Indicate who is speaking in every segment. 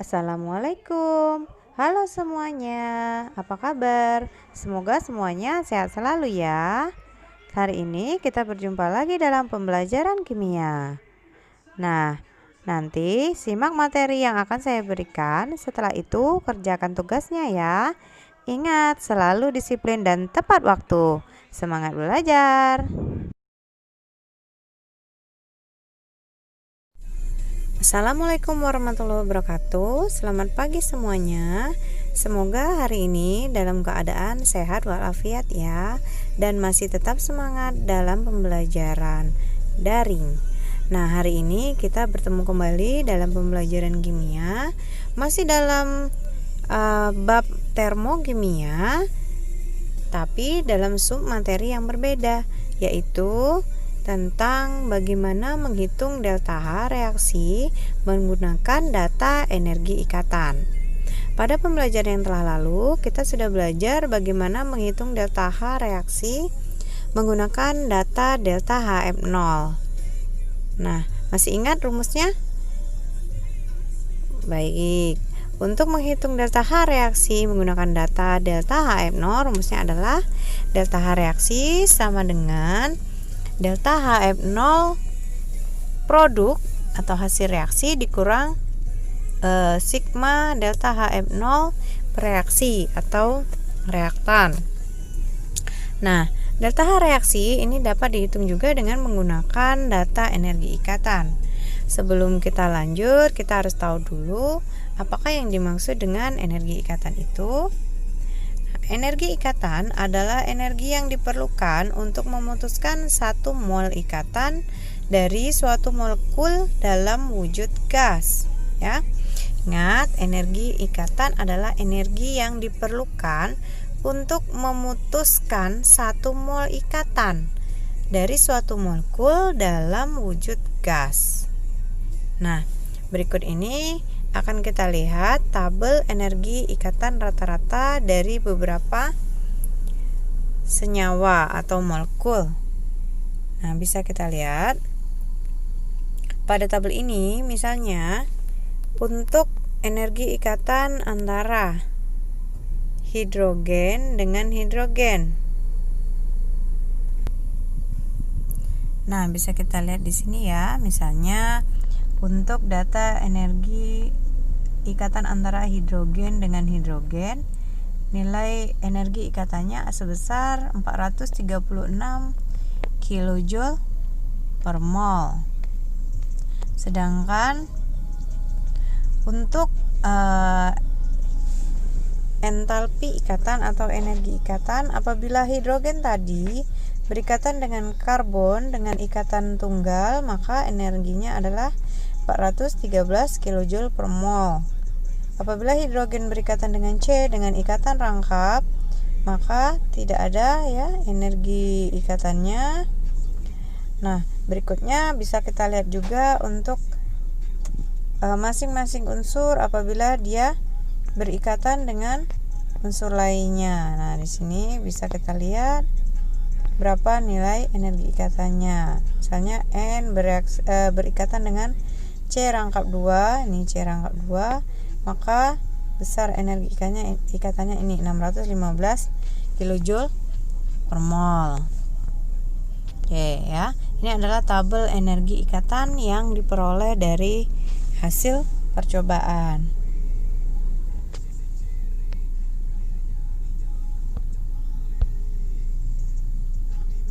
Speaker 1: Assalamualaikum. Halo semuanya, apa kabar? Semoga semuanya sehat selalu ya. Hari ini kita berjumpa lagi dalam pembelajaran kimia. Nah, nanti simak materi yang akan saya berikan. Setelah itu kerjakan tugasnya ya. Ingat, selalu disiplin dan tepat waktu. Semangat belajar. Assalamualaikum warahmatullahi wabarakatuh. Selamat pagi semuanya. Semoga hari ini dalam keadaan sehat walafiat ya, dan masih tetap semangat dalam pembelajaran daring. Nah, hari ini kita bertemu kembali dalam pembelajaran kimia, masih dalam bab termokimia, tapi dalam sub materi yang berbeda, yaitu tentang bagaimana menghitung delta H reaksi menggunakan data energi ikatan. Pada pembelajaran yang telah lalu, kita sudah belajar bagaimana menghitung delta H reaksi menggunakan data delta HF0. Nah, masih ingat rumusnya? Baik. Untuk menghitung delta H reaksi menggunakan data delta HF0, rumusnya adalah delta H reaksi sama dengan delta HF0 produk atau hasil reaksi dikurang sigma delta HF0 reaksi atau reaktan. Nah, delta H reaksi ini dapat dihitung juga dengan menggunakan data energi ikatan. Sebelum kita lanjut, kita harus tahu dulu apakah yang dimaksud dengan energi ikatan itu. Energi ikatan adalah energi yang diperlukan untuk memutuskan satu mol ikatan dari suatu molekul dalam wujud gas. Ya, ingat, energi ikatan adalah energi yang diperlukan untuk memutuskan satu mol ikatan dari suatu molekul dalam wujud gas. Nah, berikut ini akan kita lihat tabel energi ikatan rata-rata dari beberapa senyawa atau molekul. Nah, bisa kita lihat pada tabel ini, misalnya untuk energi ikatan antara hidrogen dengan hidrogen. Nah, bisa kita lihat di sini ya, misalnya untuk data energi ikatan antara hidrogen dengan hidrogen, nilai energi ikatannya sebesar 436 kJ per mol. Sedangkan untuk entalpi ikatan atau energi ikatan apabila hidrogen tadi berikatan dengan karbon dengan ikatan tunggal, maka energinya adalah 413 kJ per mol. Apabila hidrogen berikatan dengan C dengan ikatan rangkap, maka tidak ada ya energi ikatannya. Nah, berikutnya bisa kita lihat juga untuk masing-masing unsur apabila dia berikatan dengan unsur lainnya. Nah, di sini bisa kita lihat berapa nilai energi ikatannya. Misalnya N berikatan dengan C rangkap 2, ini C rangkap 2, maka besar energi ikatannya ini 615 kJ per mol. Oke ya, ini adalah tabel energi ikatan yang diperoleh dari hasil percobaan.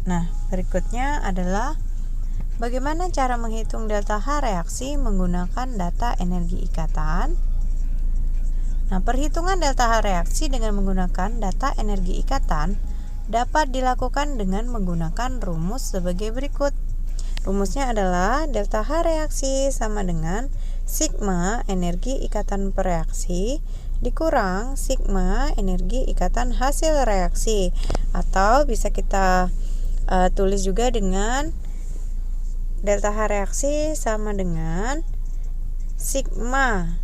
Speaker 1: Nah, berikutnya adalah bagaimana cara menghitung delta H reaksi menggunakan data energi ikatan. Nah, perhitungan delta H reaksi dengan menggunakan data energi ikatan dapat dilakukan dengan menggunakan rumus sebagai berikut. Rumusnya adalah delta H reaksi sama dengan sigma energi ikatan per reaksi dikurang sigma energi ikatan hasil reaksi, atau bisa kita tulis juga dengan delta H reaksi sama dengan sigma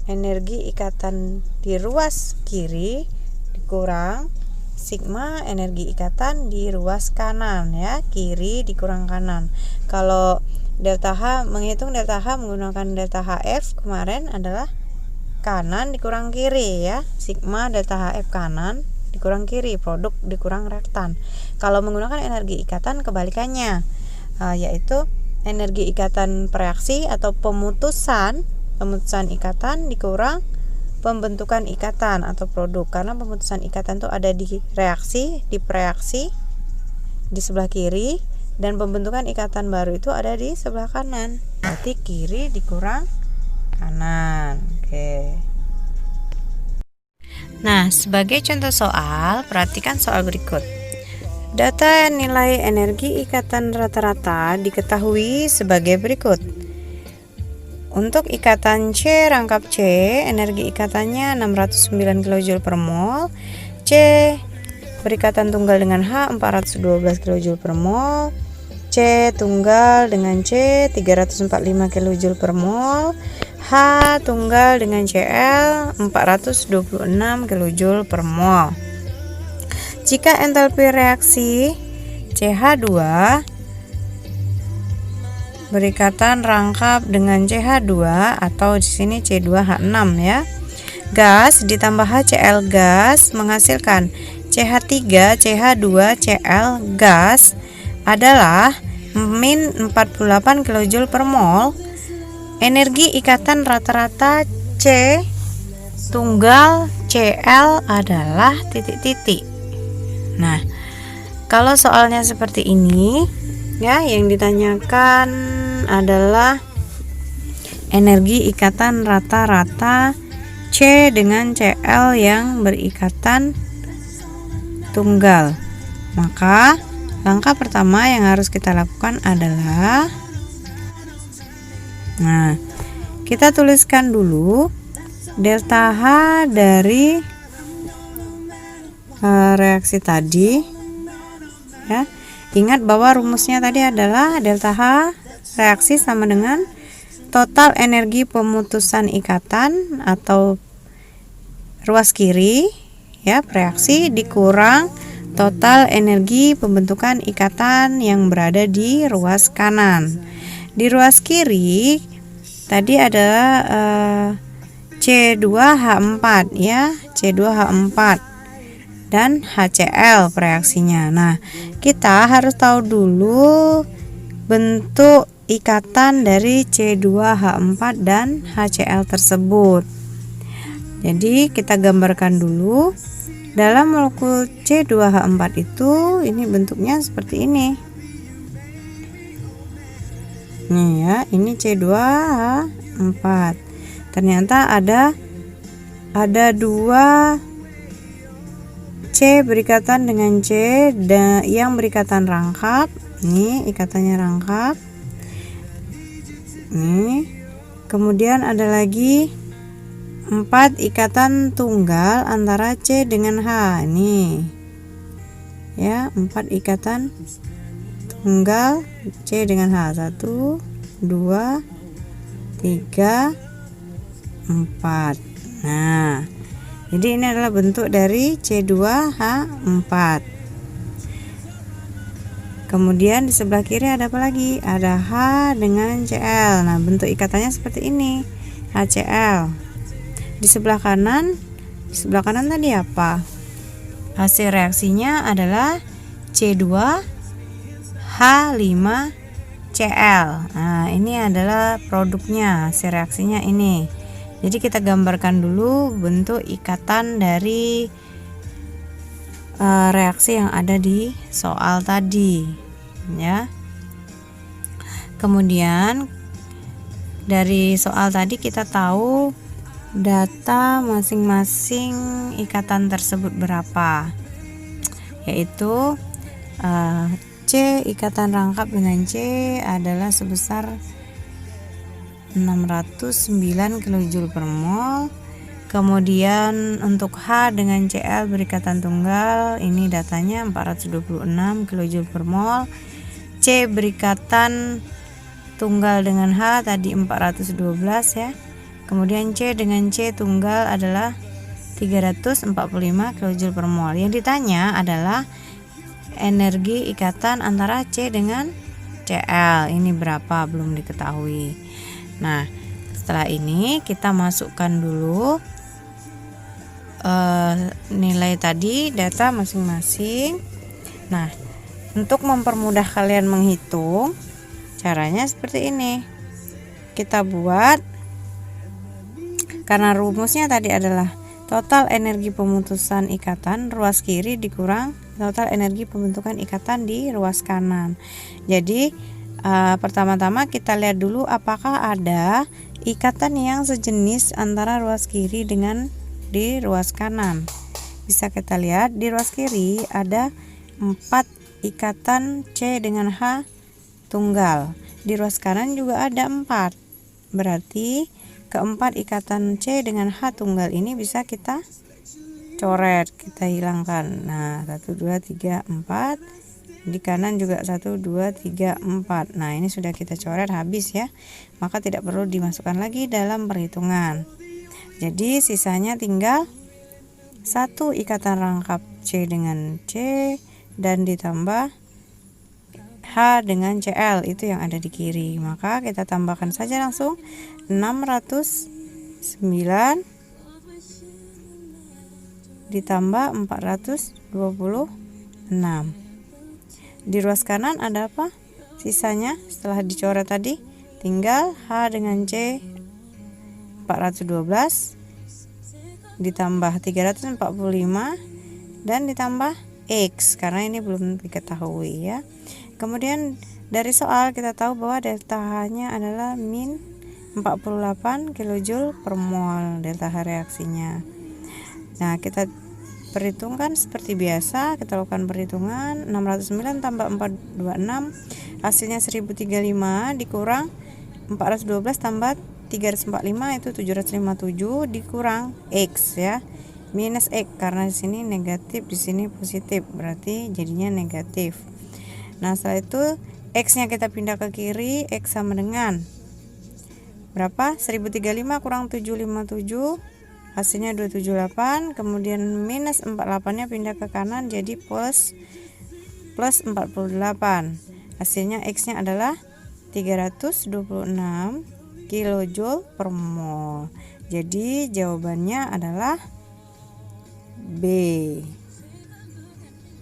Speaker 1: energi ikatan di ruas kiri dikurang sigma energi ikatan di ruas kanan ya, kiri dikurang kanan. Kalau delta H, menghitung delta H menggunakan delta HF kemarin adalah kanan dikurang kiri ya, sigma delta HF kanan dikurang kiri, produk dikurang reaktan. Kalau menggunakan energi ikatan kebalikannya, yaitu energi ikatan reaksi atau pemutusan ikatan dikurang pembentukan ikatan atau produk, karena pemutusan ikatan itu ada di reaksi, di preaksi di sebelah kiri, dan pembentukan ikatan baru itu ada di sebelah kanan. Berarti kiri dikurang kanan. Oke. Nah, sebagai contoh soal, perhatikan soal berikut. Data nilai energi ikatan rata-rata diketahui sebagai berikut. Untuk ikatan C rangkap C, energi ikatannya 609 kJ per mol. C berikatan tunggal dengan H 412 kJ per mol. C tunggal dengan C 345 kJ per mol. H tunggal dengan Cl 426 kJ per mol. Jika entalpi reaksi CH2 berikatan rangkap dengan CH2 atau di sini C2H6 ya. Gas ditambah HCl gas menghasilkan CH3 CH2 Cl gas adalah min 48 kJ per mol. Energi ikatan rata-rata C tunggal Cl adalah titik-titik. Nah, kalau soalnya seperti ini ya, yang ditanyakan adalah energi ikatan rata-rata C dengan Cl yang berikatan tunggal. Maka langkah pertama yang harus kita lakukan adalah, nah, kita tuliskan dulu delta H dari reaksi tadi ya. Ingat bahwa rumusnya tadi adalah delta H reaksi sama dengan total energi pemutusan ikatan atau ruas kiri ya, reaksi dikurang total energi pembentukan ikatan yang berada di ruas kanan. Di ruas kiri tadi ada C2H4 ya, C2H4 dan HCl reaksinya. Nah, kita harus tahu dulu bentuk ikatan dari C2H4 dan HCl tersebut. Jadi kita gambarkan dulu. Dalam molekul C2H4 itu ini bentuknya seperti ini. Nih ya, ini C2H4. Ternyata ada dua C berikatan dengan C yang berikatan rangkap. Ini ikatannya rangkap. Nih. Kemudian ada lagi 4 ikatan tunggal antara C dengan H. Nih. Ya, 4 ikatan tunggal C dengan H. 1 2 3 4. Nah, jadi ini adalah bentuk dari C2H4. Kemudian di sebelah kiri ada apa lagi? Ada H dengan Cl. Nah, bentuk ikatannya seperti ini, HCl. Di sebelah kanan tadi apa? Hasil reaksinya adalah C2H5Cl. Nah, ini adalah produknya, hasil reaksinya ini. Jadi kita gambarkan dulu bentuk ikatan dari reaksi yang ada di soal tadi ya. Kemudian dari soal tadi kita tahu data masing-masing ikatan tersebut berapa, yaitu C ikatan rangkap dengan C adalah sebesar 609 kJ per mol. Kemudian untuk H dengan Cl berikatan tunggal, ini datanya 426 kJ per mol. C berikatan tunggal dengan H tadi 412 ya. Kemudian C dengan C tunggal adalah 345 kJ per mol. Yang ditanya adalah energi ikatan antara C dengan Cl. Ini berapa belum diketahui. Nah, setelah ini kita masukkan dulu nilai tadi, data masing-masing. Nah, untuk mempermudah kalian menghitung, caranya seperti ini. Kita buat, karena rumusnya tadi adalah total energi pemutusan ikatan ruas kiri dikurang total energi pembentukan ikatan di ruas kanan. Jadi pertama-tama kita lihat dulu apakah ada ikatan yang sejenis antara ruas kiri dengan di ruas kanan. Bisa kita lihat di ruas kiri ada 4 ikatan C dengan H tunggal. Di ruas kanan juga ada 4. Berarti keempat ikatan C dengan H tunggal ini bisa kita coret, kita hilangkan. Nah, 1 2 3 4. Di kanan juga 1 2 3 4. Nah, ini sudah kita coret habis ya. Maka tidak perlu dimasukkan lagi dalam perhitungan. Jadi sisanya tinggal 1 ikatan rangkap C dengan C dan ditambah H dengan CL, itu yang ada di kiri. Maka kita tambahkan saja langsung 609 ditambah 426. Di ruas kanan ada apa? Sisanya setelah dicoret tadi tinggal H dengan C 412 ditambah 345 dan ditambah X, karena ini belum diketahui ya. Kemudian dari soal kita tahu bahwa delta H-nya adalah min 48 kJ per mol delta H reaksinya. Nah, kita perhitungkan seperti biasa. Kita lakukan perhitungan 609 tambah 426 hasilnya 1035 dikurang 412 tambah 345 itu 757 dikurang X ya, minus X, karena di sini negatif, di sini positif, berarti jadinya negatif. Nah, setelah itu X-nya kita pindah ke kiri, X sama dengan berapa? 1035 kurang 757 hasilnya 278, kemudian minus 48-nya pindah ke kanan jadi plus 48. Hasilnya X-nya adalah 326 kJ per mol. Jadi jawabannya adalah B.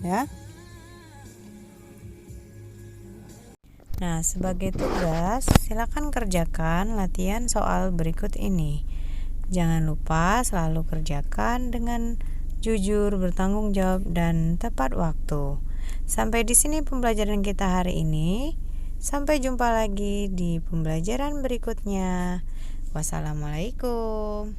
Speaker 1: Ya. Nah, sebagai tugas, silakan kerjakan latihan soal berikut ini. Jangan lupa selalu kerjakan dengan jujur, bertanggung jawab, dan tepat waktu. Sampai di sini pembelajaran kita hari ini. Sampai jumpa lagi di pembelajaran berikutnya. Wassalamualaikum.